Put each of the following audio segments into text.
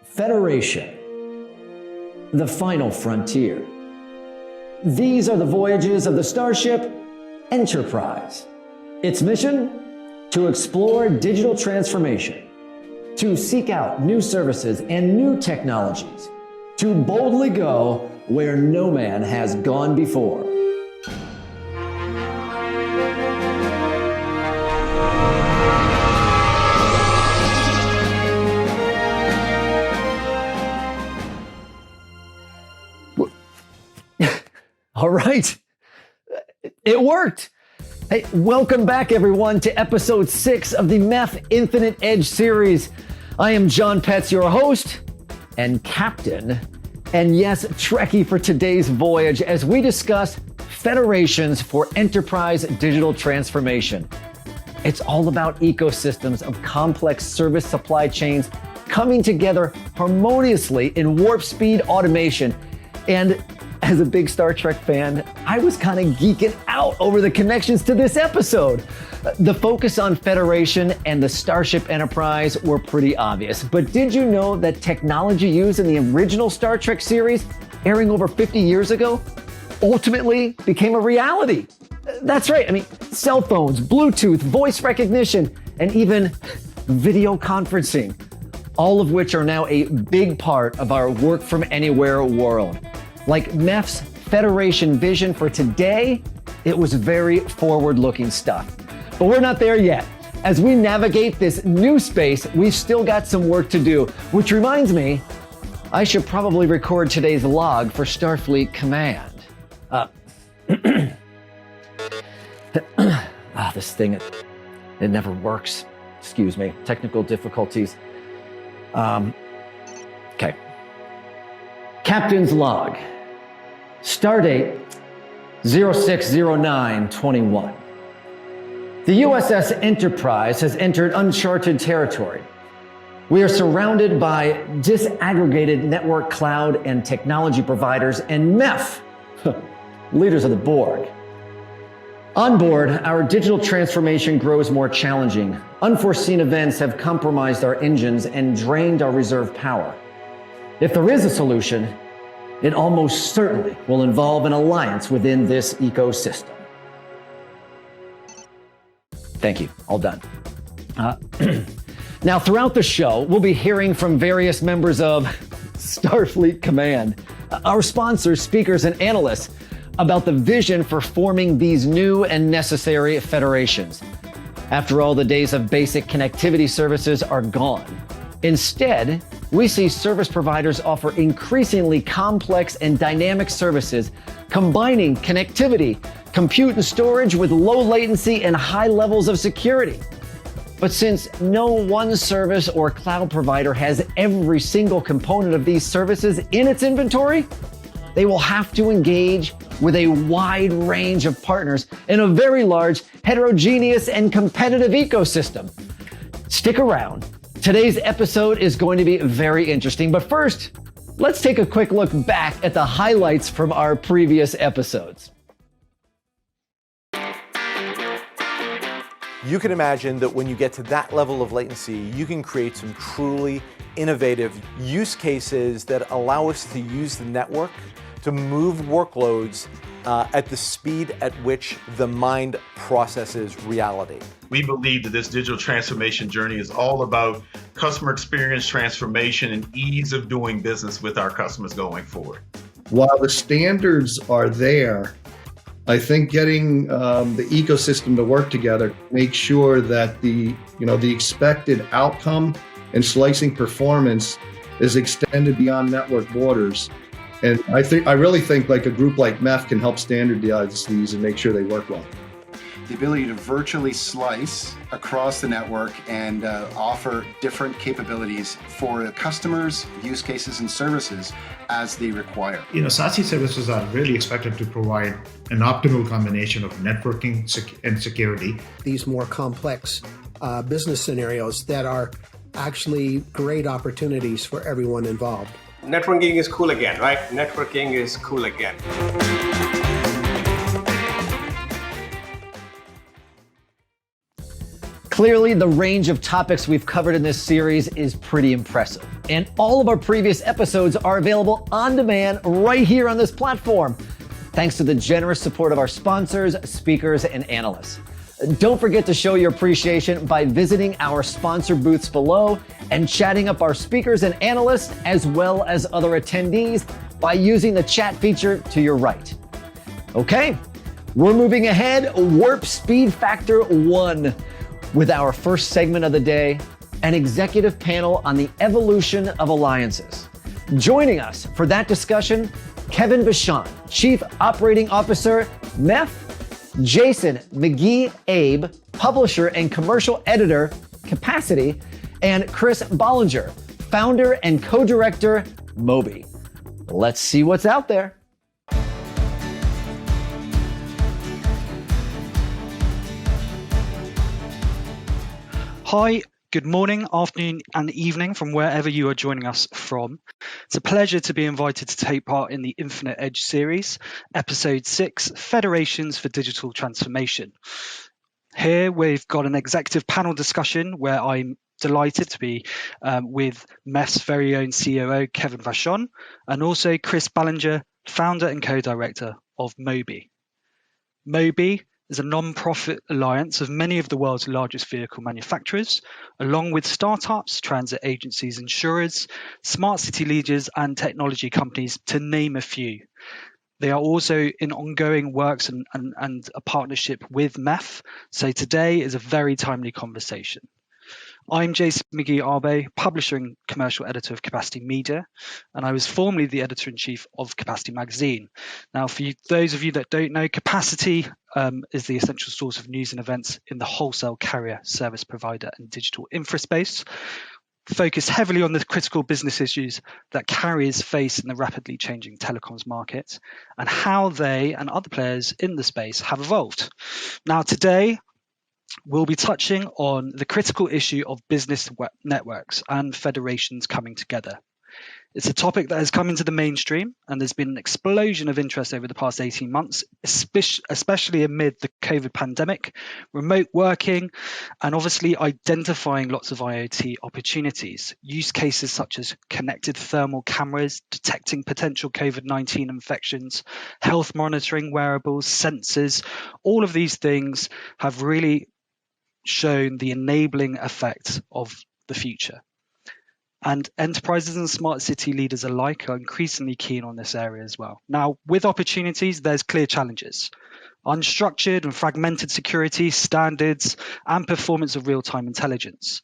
Federation, the final frontier. These are the voyages of the starship Enterprise. Its mission? To explore digital transformation, to seek out new services and new technologies, to boldly go where no man has gone before. All right, it worked. Hey, welcome back everyone to episode 6 of the MEF Infinite Edge series. I am John Petz, your host and captain, and yes, Trekkie for today's voyage as we discuss federations for enterprise digital transformation. It's all about ecosystems of complex service supply chains coming together harmoniously in warp speed automation. And as a big Star Trek fan, I was kind of geeking out over the connections to this episode. The focus on Federation and the Starship Enterprise were pretty obvious, but did you know that technology used in the original Star Trek series, airing over 50 years ago, ultimately became a reality? That's right, I mean, cell phones, Bluetooth, voice recognition, and even video conferencing, all of which are now a big part of our work from anywhere world. Like MEF's Federation vision for today, it was very forward-looking stuff. But we're not there yet. As we navigate this new space, we've still got some work to do, which reminds me, I should probably record today's log for Starfleet Command. This thing, it never works. Excuse me, technical difficulties. Okay. Captain's log. Stardate 060921. The USS Enterprise has entered uncharted territory. We are surrounded by disaggregated network cloud and technology providers and MEF, leaders of the Borg. On board, our digital transformation grows more challenging. Unforeseen events have compromised our engines and drained our reserve power. If there is a solution, it almost certainly will involve an alliance within this ecosystem. Thank you, all done. Now, throughout the show, we'll be hearing from various members of Starfleet Command, our sponsors, speakers, and analysts about the vision for forming these new and necessary federations. After all, the days of basic connectivity services are gone. Instead, we see service providers offer increasingly complex and dynamic services, combining connectivity, compute and storage with low latency and high levels of security. But since no one service or cloud provider has every single component of these services in its inventory, they will have to engage with a wide range of partners in a very large, heterogeneous, and competitive ecosystem. Stick around. Today's episode is going to be very interesting, but first, let's take a quick look back at the highlights from our previous episodes. You can imagine that when you get to that level of latency, you can create some truly innovative use cases that allow us to use the network to move workloads at the speed at which the mind processes reality. We believe that this digital transformation journey is all about customer experience transformation and ease of doing business with our customers going forward. While the standards are there, I think getting the ecosystem to work together, make sure that the expected outcome and slicing performance is extended beyond network borders. And I really think like a group like MEF can help standardize these and make sure they work well. The ability to virtually slice across the network and offer different capabilities for customers, use cases, and services as they require. SASE services are really expected to provide an optimal combination of networking and security. These more complex business scenarios that are actually great opportunities for everyone involved. Networking is cool again, right? Networking is cool again. Clearly, the range of topics we've covered in this series is pretty impressive. And all of our previous episodes are available on demand right here on this platform, thanks to the generous support of our sponsors, speakers, and analysts. Don't forget to show your appreciation by visiting our sponsor booths below and chatting up our speakers and analysts, as well as other attendees, by using the chat feature to your right. Okay, we're moving ahead. Warp Speed Factor 1 with our first segment of the day, an executive panel on the evolution of alliances. Joining us for that discussion, Kevin Vachon, Chief Operating Officer, MEF, Jason McGee-Abe, Publisher and Commercial Editor, Capacity, and Chris Bollinger, Founder and Co-Director, Mobi. Let's see what's out there. Hi, good morning, afternoon, and evening from wherever you are joining us from. It's a pleasure to be invited to take part in the Infinite Edge series, Episode 6, Federations for Digital Transformation. Here we've got an executive panel discussion where I'm delighted to be with MEF's very own COO, Kevin Vachon, and also Chris Ballinger, founder and co-director of Mobi. Mobi is a non-profit alliance of many of the world's largest vehicle manufacturers, along with startups, transit agencies, insurers, smart city leaders, and technology companies, to name a few. They are also in ongoing works and a partnership with MEF, so today is a very timely conversation. I'm Jason McGee-Abe, Publisher and Commercial Editor of Capacity Media, and I was formerly the Editor-in-Chief of Capacity Magazine. Now, for those of you that don't know, Capacity is the essential source of news and events in the wholesale carrier, service provider, and digital infra space, focused heavily on the critical business issues that carriers face in the rapidly changing telecoms market and how they and other players in the space have evolved. Now, today, we'll be touching on the critical issue of business networks and federations coming together. It's a topic that has come into the mainstream, and there's been an explosion of interest over the past 18 months, especially amid the COVID pandemic, remote working, and obviously identifying lots of IoT opportunities. Use cases such as connected thermal cameras, detecting potential COVID-19 infections, health monitoring, wearables, sensors, all of these things have really shown the enabling effect of the future. And enterprises and smart city leaders alike are increasingly keen on this area as well. Now, with opportunities, there's clear challenges. Unstructured and fragmented security, standards, and performance of real-time intelligence.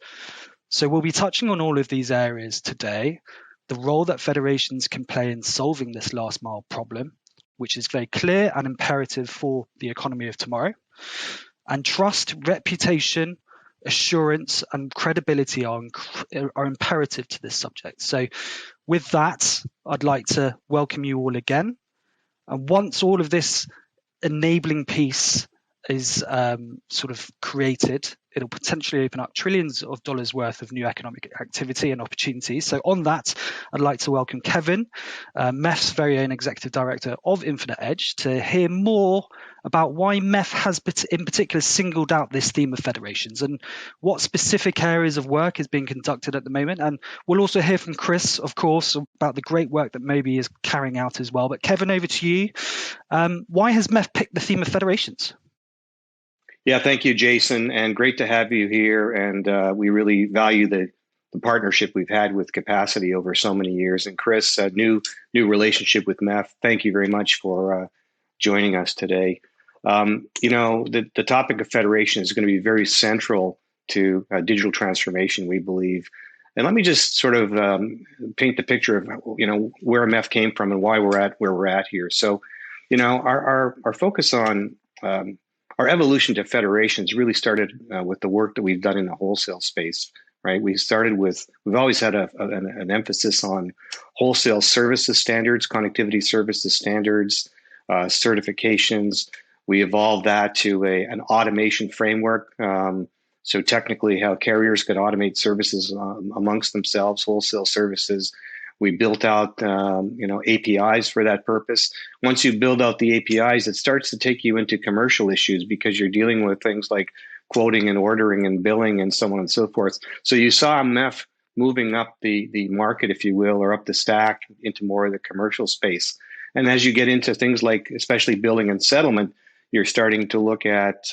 So we'll be touching on all of these areas today, the role that federations can play in solving this last mile problem, which is very clear and imperative for the economy of tomorrow. And trust, reputation, assurance, and credibility are imperative to this subject. So with that, I'd like to welcome you all again. And once all of this enabling piece is sort of created, it'll potentially open up trillions of dollars worth of new economic activity and opportunities. So on that, I'd like to welcome Kevin, MEF's very own Executive Director of Infinite Edge, to hear more about why MEF has in particular singled out this theme of federations and what specific areas of work is being conducted at the moment. And we'll also hear from Chris, of course, about the great work that Mobi is carrying out as well. But Kevin, over to you. Why has MEF picked the theme of federations? Yeah, thank you, Jason, and great to have you here. And we really value the partnership we've had with Capacity over so many years. And Chris, a new relationship with MEF. Thank you very much for joining us today. The topic of federation is going to be very central to digital transformation, we believe. And let me just sort of paint the picture of where MEF came from and why we're at where we're at here. So, our focus on our evolution to federations really started with the work that we've done in the wholesale space, right? We've always had an emphasis on wholesale services standards, connectivity services standards, certifications. We evolved that to an automation framework. So technically how carriers could automate services amongst themselves, wholesale services. We built out, APIs for that purpose. Once you build out the APIs, it starts to take you into commercial issues because you're dealing with things like quoting and ordering and billing and so on and so forth. So you saw MEF moving up the market, if you will, or up the stack into more of the commercial space. And as you get into things like especially billing and settlement, you're starting to look at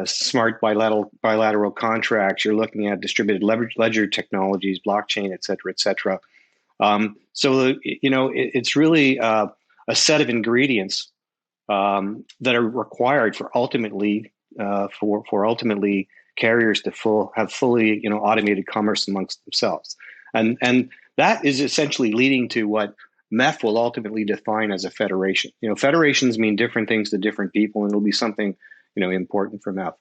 smart bilateral contracts. You're looking at distributed ledger technologies, blockchain, et cetera, et cetera. So it's really a set of ingredients that are required for ultimately carriers to have fully automated commerce amongst themselves, and that is essentially leading to what MEF will ultimately define as a federation. Federations mean different things to different people, and it'll be something important for MEF.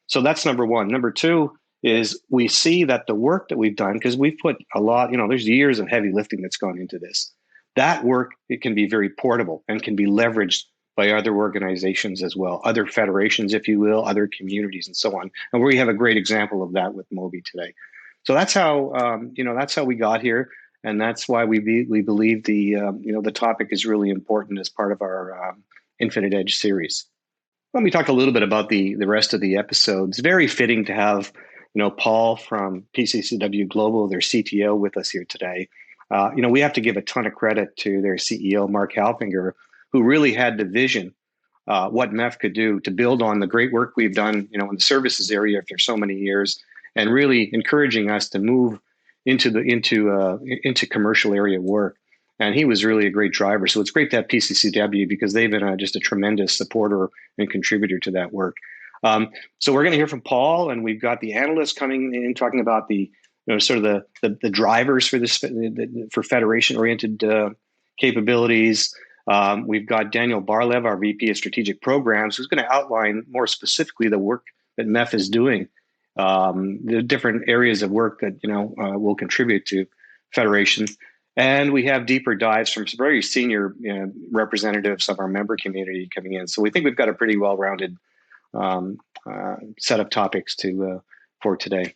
So that's number one. Number two is we see that the work that we've done, because we've put a lot, there's years of heavy lifting that's gone into this. That work, it can be very portable and can be leveraged by other organizations as well, other federations, if you will, other communities, and so on. And we have a great example of that with Mobi today. So that's how we got here, and that's why we believe the topic is really important as part of our Infinite Edge series. Let me talk a little bit about the rest of the episode. It's very fitting to have Paul from PCCW Global, their CTO, with us here today. We have to give a ton of credit to their CEO, Mark Halfinger, who really had the vision, what MEF could do to build on the great work we've done, in the services area for so many years, and really encouraging us to move into commercial area work. And he was really a great driver. So it's great to have PCCW because they've been just a tremendous supporter and contributor to that work. So we're going to hear from Paul, and we've got the analysts coming in talking about the sort of the drivers for this for federation-oriented capabilities. We've got Daniel Barlev, our VP of Strategic Programs, who's going to outline more specifically the work that MEF is doing, the different areas of work that will contribute to federation. And we have deeper dives from some very senior representatives of our member community coming in. So we think we've got a pretty well-rounded set of topics for today.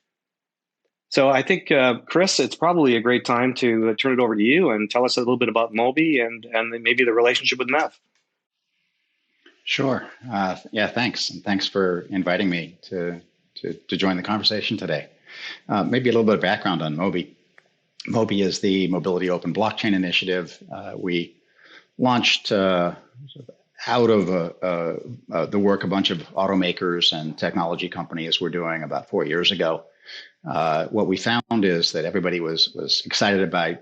So I think, Chris, it's probably a great time to turn it over to you and tell us a little bit about Mobi and maybe the relationship with MEF. Sure. Thanks. And thanks for inviting me to join the conversation today. Maybe a little bit of background on Mobi. Mobi is the Mobility Open Blockchain Initiative. We launched out of the work a bunch of automakers and technology companies were doing about 4 years ago. What we found is that everybody was excited about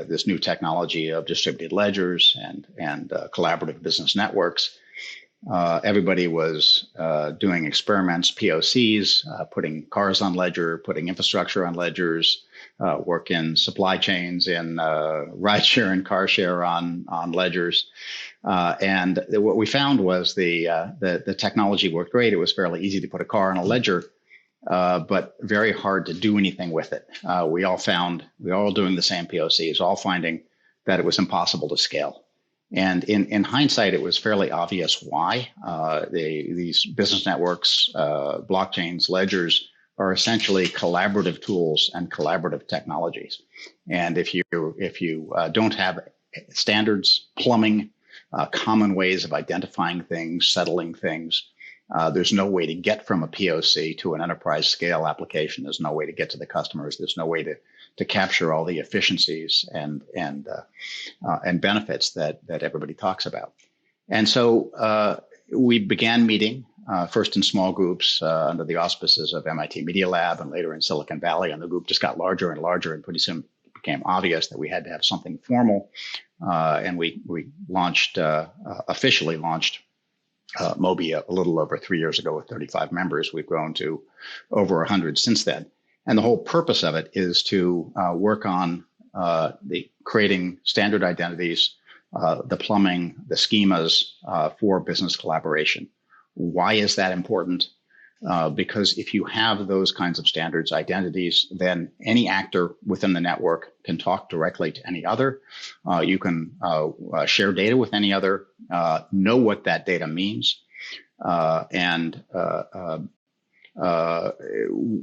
this new technology of distributed ledgers and collaborative business networks. Everybody was doing experiments, POCs, putting cars on ledger, putting infrastructure on ledgers, work in supply chains, in rideshare and car share on ledgers. And what we found was the technology worked great. It was fairly easy to put a car on a ledger, but very hard to do anything with it. We all doing the same POCs, all finding that it was impossible to scale. And in hindsight, it was fairly obvious why. These business networks, blockchains, ledgers are essentially collaborative tools and collaborative technologies. And if you don't have standards, plumbing, common ways of identifying things, settling things, there's no way to get from a POC to an enterprise scale application. There's no way to get to the customers. There's no way to capture all the efficiencies and benefits that everybody talks about. And so we began meeting first in small groups under the auspices of MIT Media Lab and later in Silicon Valley. And the group just got larger and larger, and pretty soon it became obvious that we had to have something formal. And we officially launched Mobi a little over 3 years ago with 35 members. We've grown to over 100 since then. And the whole purpose of it is to work on the creating standard identities, the plumbing, the schemas for business collaboration. Why is that important? Because if you have those kinds of standards, identities, then any actor within the network can talk directly to any other. You can share data with any other, know what that data means, and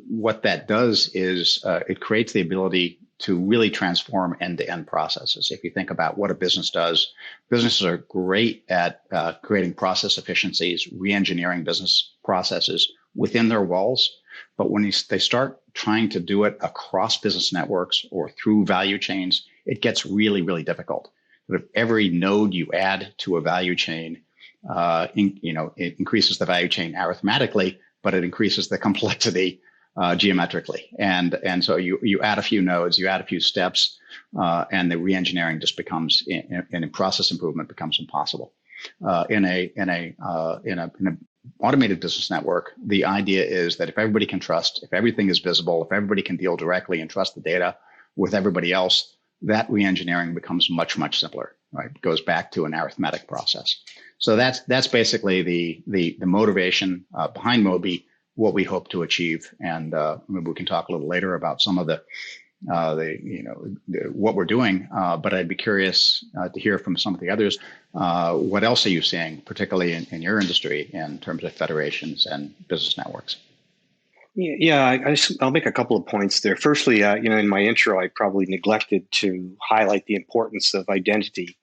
what that does is it creates the ability to really transform end-to-end processes. If you think about what a business does, businesses are great at creating process efficiencies, re-engineering business processes, within their walls. But when they start trying to do it across business networks or through value chains, it gets really, really difficult. But if every node you add to a value chain, it increases the value chain arithmetically, but it increases the complexity geometrically. And so you add a few nodes, you add a few steps, and the reengineering just becomes, and process improvement becomes impossible. In an automated business network, the idea is that if everybody can trust, if everything is visible, if everybody can deal directly and trust the data with everybody else, that reengineering becomes much, much simpler, right? It goes back to an arithmetic process. So that's basically the motivation behind Mobi, what we hope to achieve. And maybe we can talk a little later about some of what we're doing. But I'd be curious to hear from some of the others. What else are you seeing, particularly in your industry, in terms of federations and business networks? Yeah, I'll make a couple of points there. Firstly, in my intro, I probably neglected to highlight the importance of identity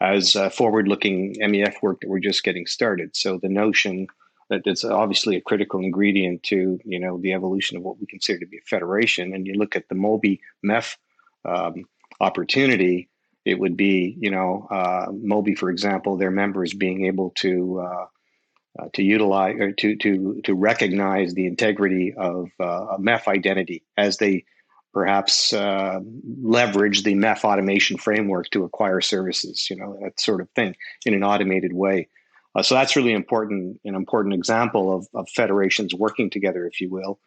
as forward-looking MEF work that we're just getting started. So the notion that it's obviously a critical ingredient to the evolution of what we consider to be a federation. And you look at the Mobi MEF opportunity, it would be Mobi, for example, their members being able to utilize or to recognize the integrity of a MEF identity as they perhaps leverage the MEF automation framework to acquire services, that sort of thing in an automated way. So that's really important, an important example of federations working together, if you will.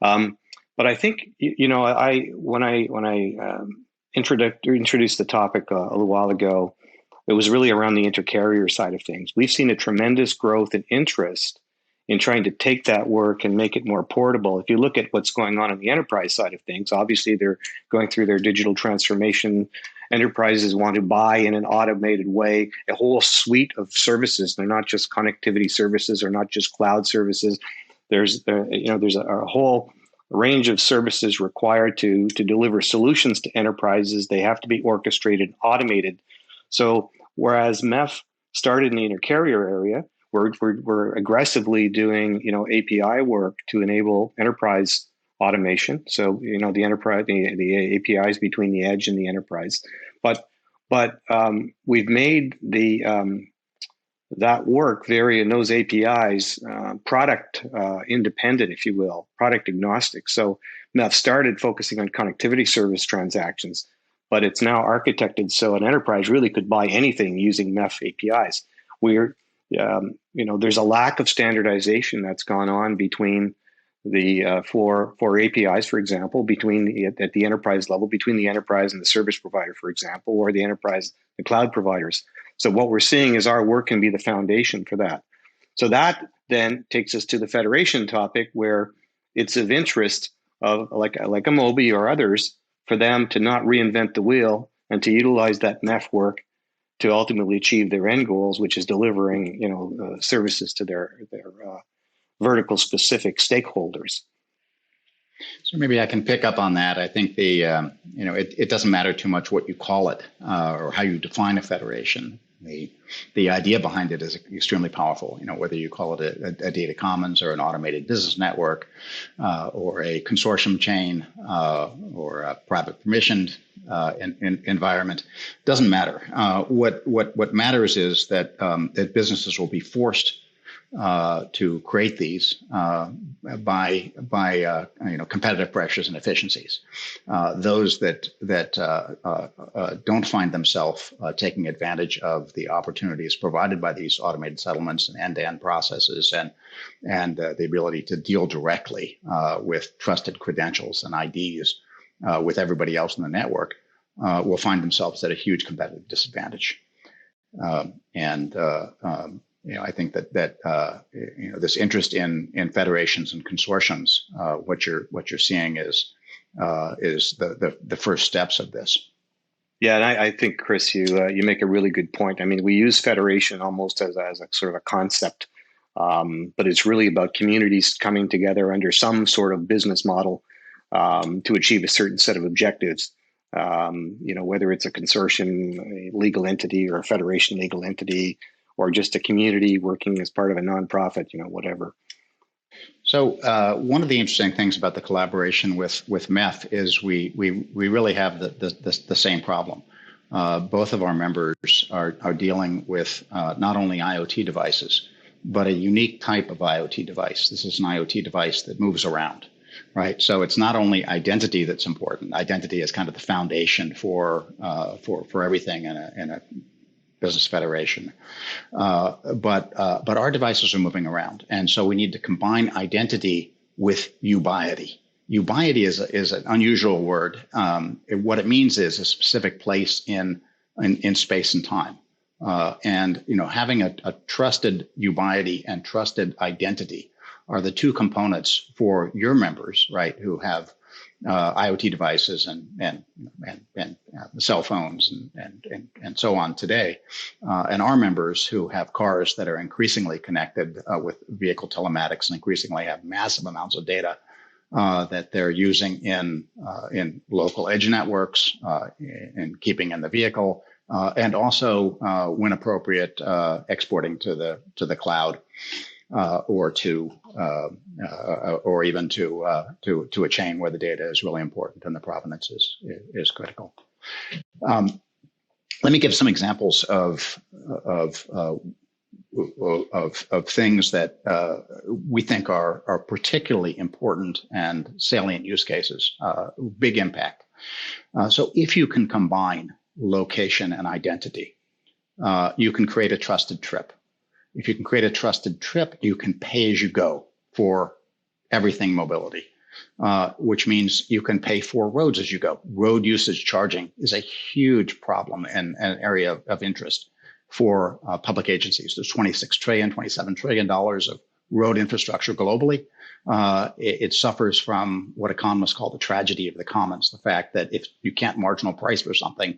But I think, when I introduced the topic a little while ago, it was really around the intercarrier side of things. We've seen a tremendous growth and interest in trying to take that work and make it more portable. If you look at what's going on the enterprise side of things, obviously they're going through their digital transformation. Enterprises want to buy in an automated way a whole suite of services. They're not just connectivity services or not just cloud services. There's a whole range of services required to deliver solutions to enterprises. They have to be orchestrated, automated. So whereas MEF started in the intercarrier area, we're aggressively doing API work to enable enterprise automation. So the enterprise, the APIs between the edge and the enterprise, but we've made that work vary in those APIs product independent, if you will, product agnostic. So MEF started focusing on connectivity service transactions, but it's now architected so an enterprise really could buy anything using MEF APIs. There's a lack of standardization that's gone on between the for APIs, for example, at the enterprise level, between the enterprise and the service provider, for example, or the enterprise, the cloud providers. So what we're seeing is our work can be the foundation for that. So that then takes us to the federation topic, where it's of interest of like a Mobi or others for them to not reinvent the wheel and to utilize that MEF work to ultimately achieve their end goals, which is delivering services to their vertical specific stakeholders. So maybe I can pick up on that. I think it doesn't matter too much what you call it or how you define a federation. The idea behind it is extremely powerful. Whether you call it a data commons or an automated business network or a consortium chain or a private permissioned environment, doesn't matter. What matters is that businesses will be forced to create these by competitive pressures and efficiencies. Those that don't find themselves taking advantage of the opportunities provided by these automated settlements and end-to-end processes and the ability to deal directly with trusted credentials and IDs with everybody else in the network will find themselves at a huge competitive disadvantage. I think that this interest in federations and consortiums, what you're seeing is the first steps of this. Yeah, and I think, Chris, you make a really good point. I mean, we use federation almost as a sort of a concept, but it's really about communities coming together under some sort of business model to achieve a certain set of objectives. Whether it's a consortium, a legal entity, or a federation legal entity, or just a community working as part of a nonprofit, whatever. So one of the interesting things about the collaboration with MEF is we really have the same problem. Both of our members are dealing with not only IoT devices, but a unique type of IoT device. This is an IoT device that moves around, right? So it's not only identity that's important. Identity is kind of the foundation for everything in a business federation. But our devices are moving around. And so we need to combine identity with Ubiaty. Ubiaty is an unusual word. What it means is a specific place in space and time. And having a trusted Ubiaty and trusted identity are the two components for your members, right, who have IoT devices and cell phones and so on today, and our members who have cars that are increasingly connected with vehicle telematics and increasingly have massive amounts of data that they're using in local edge networks, in keeping in the vehicle, and also, when appropriate, exporting to the cloud. Or even to a chain where the data is really important and the provenance is critical. Let me give some examples of things that we think are particularly important and salient use cases, big impact. So if you can combine location and identity, you can create a trusted trip. If you can create a trusted trip, you can pay as you go for everything mobility, which means you can pay for roads as you go. Road usage charging is a huge problem and an area of interest for public agencies. There's $27 trillion of road infrastructure globally. It suffers from what economists call the tragedy of the commons, the fact that if you can't marginal price for something,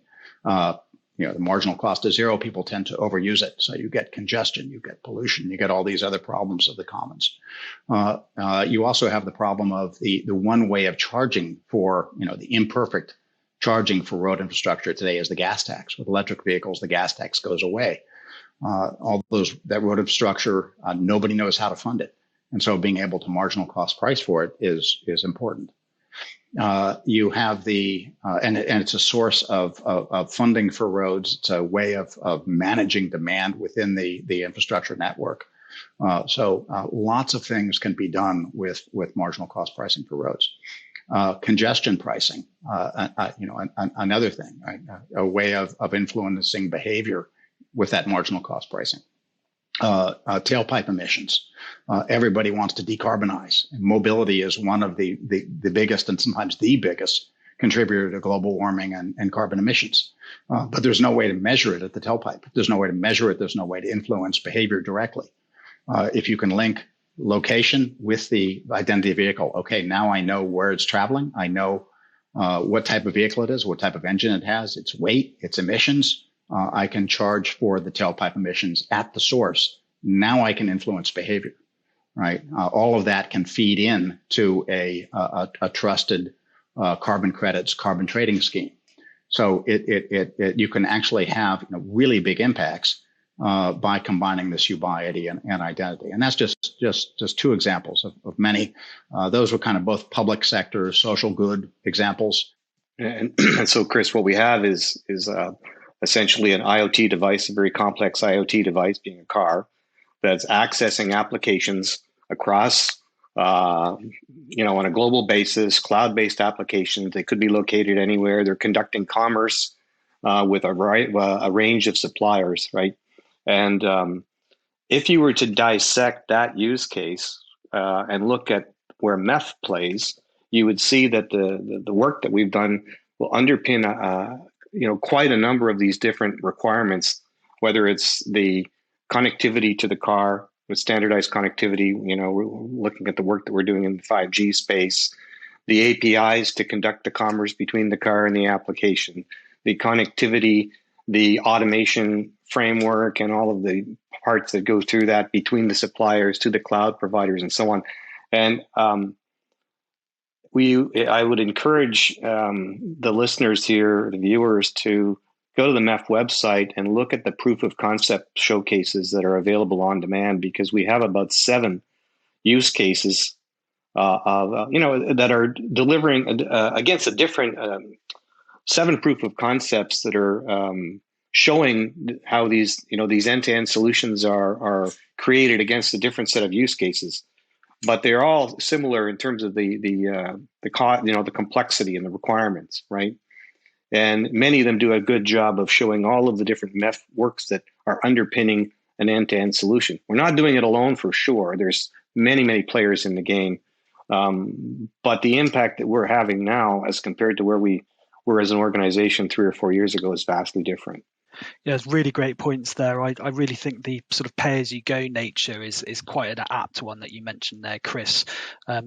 the marginal cost is zero, people tend to overuse it. So you get congestion, you get pollution, you get all these other problems of the commons. You also have the problem of the one way of charging for, the imperfect charging for road infrastructure today is the gas tax. With electric vehicles, the gas tax goes away. That road infrastructure, nobody knows how to fund it. And so being able to marginal cost price for it is important. You have and it's a source of funding for roads. It's a way of managing demand within the infrastructure network. So lots of things can be done with marginal cost pricing for roads. Congestion pricing, another thing, right? A way of influencing behavior with that marginal cost pricing. Tailpipe emissions. Everybody wants to decarbonize. And mobility is one of the biggest and sometimes the biggest contributor to global warming and carbon emissions. But there's no way to measure it at the tailpipe. There's no way to measure it. There's no way to influence behavior directly. If you can link location with the identity vehicle, okay, now I know where it's traveling. I know what type of vehicle it is, what type of engine it has, its weight, its emissions. I can charge for the tailpipe emissions at the source. Now I can influence behavior, right? All of that can feed in to a trusted carbon credits, carbon trading scheme. So you can actually have really big impacts by combining this Ubiaty and identity. And that's just two examples of many. Those were kind of both public sector, social good examples. And so, Chris, what we have is essentially an IoT device, a very complex IoT device, being a car, that's accessing applications across, on a global basis, cloud-based applications. They could be located anywhere. They're conducting commerce with a range of suppliers, right? And if you were to dissect that use case and look at where MEF plays, you would see that the work that we've done will underpin quite a number of these different requirements, whether it's the connectivity to the car with standardized connectivity. We're looking at the work that we're doing in the 5G space, the APIs to conduct the commerce between the car and the application, the connectivity, the automation framework, and all of the parts that go through that between the suppliers to the cloud providers and so on. And I would encourage the listeners here, the viewers, to go to the MEF website and look at the proof of concept showcases that are available on demand, because we have about 7 use cases that are delivering against a different 7 proof of concepts that are showing how these end-to-end solutions are created against a different set of use cases, but they're all similar in terms of the complexity and the requirements, right? And many of them do a good job of showing all of the different MEF works that are underpinning an end-to-end solution. We're not doing it alone for sure. There's many players in the game, but the impact that we're having now, as compared to where we were as an organization 3 or 4 years ago, is vastly different. Yeah, it's really great points there. I really think the sort of pay-as-you-go nature is quite an apt one that you mentioned there, Chris.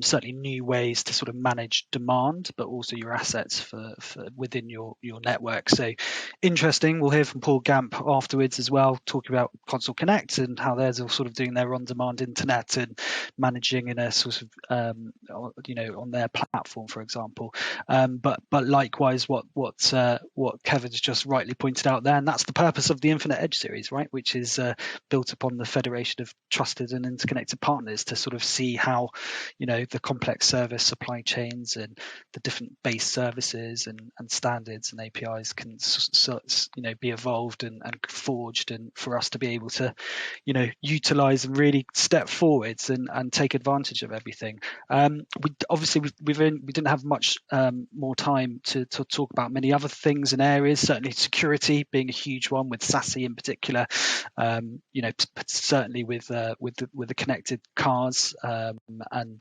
Certainly new ways to sort of manage demand, but also your assets for within your network. So interesting. We'll hear from Paul Gamp afterwards as well, talking about Console Connect and how they're all sort of doing their on-demand internet and managing in a sort of on their platform, for example. But likewise, what Kevin's just rightly pointed out there, and that's the purpose of the Infinite Edge series, right? Which is built upon the federation of trusted and interconnected partners to sort of see how, the complex service supply chains and the different base services and standards and APIs can, be evolved and forged, and for us to be able to, utilize and really step forwards and take advantage of everything. We didn't have much more time to talk about many other things and areas. Certainly security being a huge one, with SASE in particular. Certainly with the connected cars, and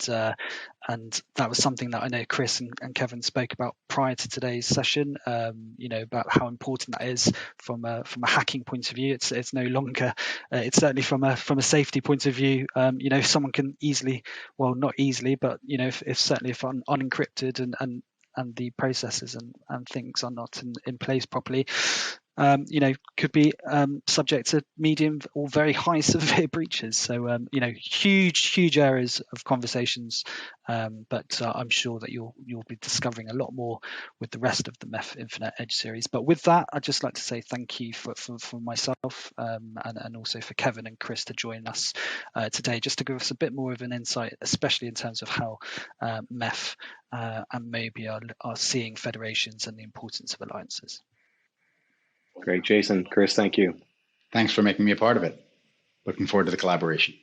that was something that I know Chris and Kevin spoke about prior to today's session. About how important that is from a hacking point of view. It's no longer. It's certainly from a safety point of view. Someone can easily, well, not easily, but if unencrypted and the processes and things are not in place properly, could be subject to medium or very high severe breaches. So, huge areas of conversations, but I'm sure that you'll be discovering a lot more with the rest of the MEF Infinite Edge series. But with that, I'd just like to say thank you for myself and also for Kevin and Chris to join us today, just to give us a bit more of an insight, especially in terms of how MEF and Mobi are seeing federations and the importance of alliances. Great, Jason, Chris, thank you. Thanks for making me a part of it. Looking forward to the collaboration.